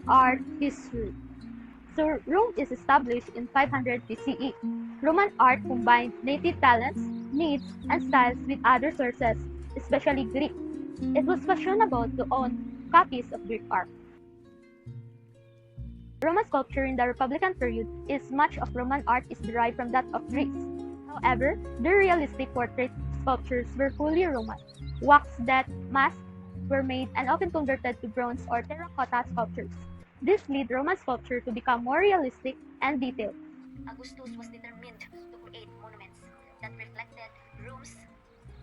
art history. So Rome is established in 500 BCE. Roman art combined native talents, needs, and styles with other sources, especially Greek. It was fashionable to own copies of Greek art. Roman sculpture in the Republican period is much of Roman art is derived from that of Greece. However, the realistic portrait sculptures were fully Roman. Wax that masks were made and often converted to bronze or terracotta sculptures. This led Roman sculpture to become more realistic and detailed. Augustus was determined to create monuments that reflected Rome's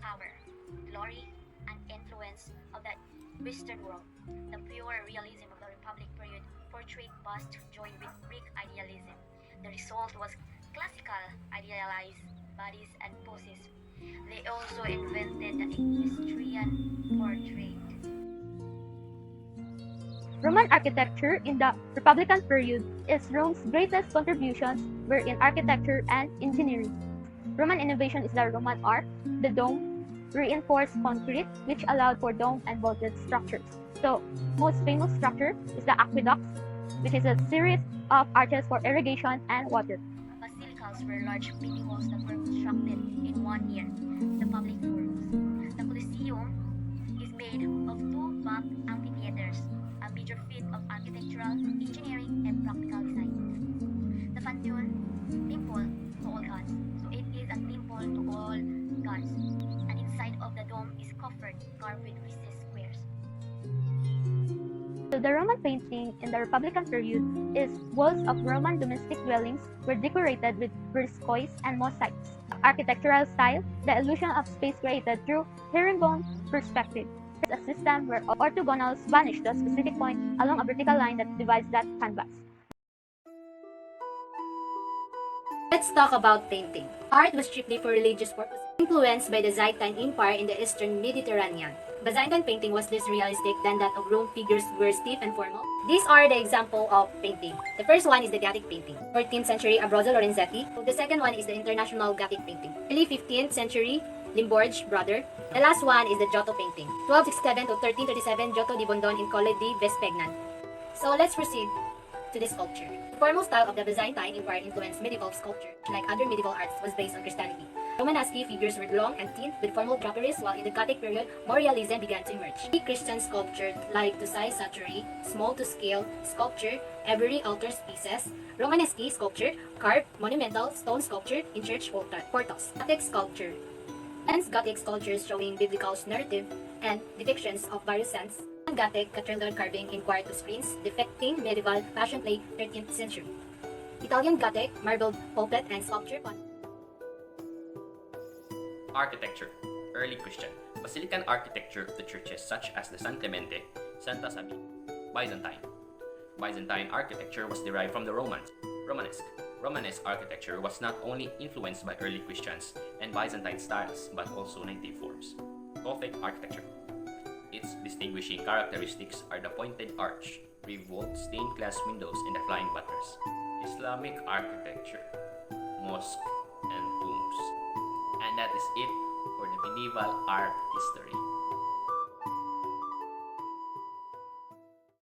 power, glory, and influence of the Western world. The pure realism of the Republic period portrayed bust joined with Greek idealism. The result was classical idealized bodies and poses. They also invented the equestrian portrait. Roman architecture in the Republican period is Rome's greatest contributions were in architecture and engineering. Roman innovation is the Roman arch, the dome, reinforced concrete, which allowed for dome and vaulted structures. So, most famous structure is the aqueducts, which is a series of arches for irrigation and water. Basilicals were large mini halls that were constructed in 1 year. The public forums. The Colosseum is made of 2 mock amphitheaters, a major feat of architectural, engineering, and practical design. The Pantheon, temple to all gods. So it is a temple to all gods. And inside of the dome is covered, carved with recessed squares. So the Roman painting in the Republican period is walls of Roman domestic dwellings were decorated with frescoes and mosaics. Architectural style, the illusion of space created through herringbone perspective. A system where orthogonals vanish to a specific point along a vertical line that divides that canvas. Let's talk about painting. Art was strictly for religious purposes, influenced by the Byzantine Empire in the Eastern Mediterranean. Byzantine painting was less realistic than that of Rome. Figures were stiff and formal. These are the example of painting. The first one is the Gothic painting, 14th century Abruzzo Lorenzetti. The second one is the International Gothic painting, early 15th century Limbourg brother. The last one is the Giotto painting, 1267 to 1337 Giotto di Bondon in Colle di Vespagnan. So let's proceed to the sculpture. The formal style of the Byzantine Empire influenced medieval sculpture. Like other medieval arts, was based on Christianity. Romanesque figures were long and thin with formal draperies, while in the Gothic period, more realism began to emerge. Christian sculpture, like to size statuary, small to scale sculpture, every altar pieces, Romanesque sculpture, carved, monumental, stone sculpture in church portals. Gothic sculpture, and Gothic sculptures showing biblical narrative and depictions of various saints. Gothic cathedral carving in quarto screens depicting medieval passion play 13th century. Italian Gothic marbled pulpit and sculpture. Architecture. Early Christian. Basilican architecture of the churches such as the San Clemente, Santa Sabina. Byzantine. Byzantine architecture was derived from the Romans. Romanesque. Romanesque architecture was not only influenced by early Christians and Byzantine styles, but also native forms. Gothic architecture. Its distinguishing characteristics are the pointed arch, revolved stained glass windows, and the flying butters. Islamic architecture, mosque, and tombs. And that is it for the medieval art history.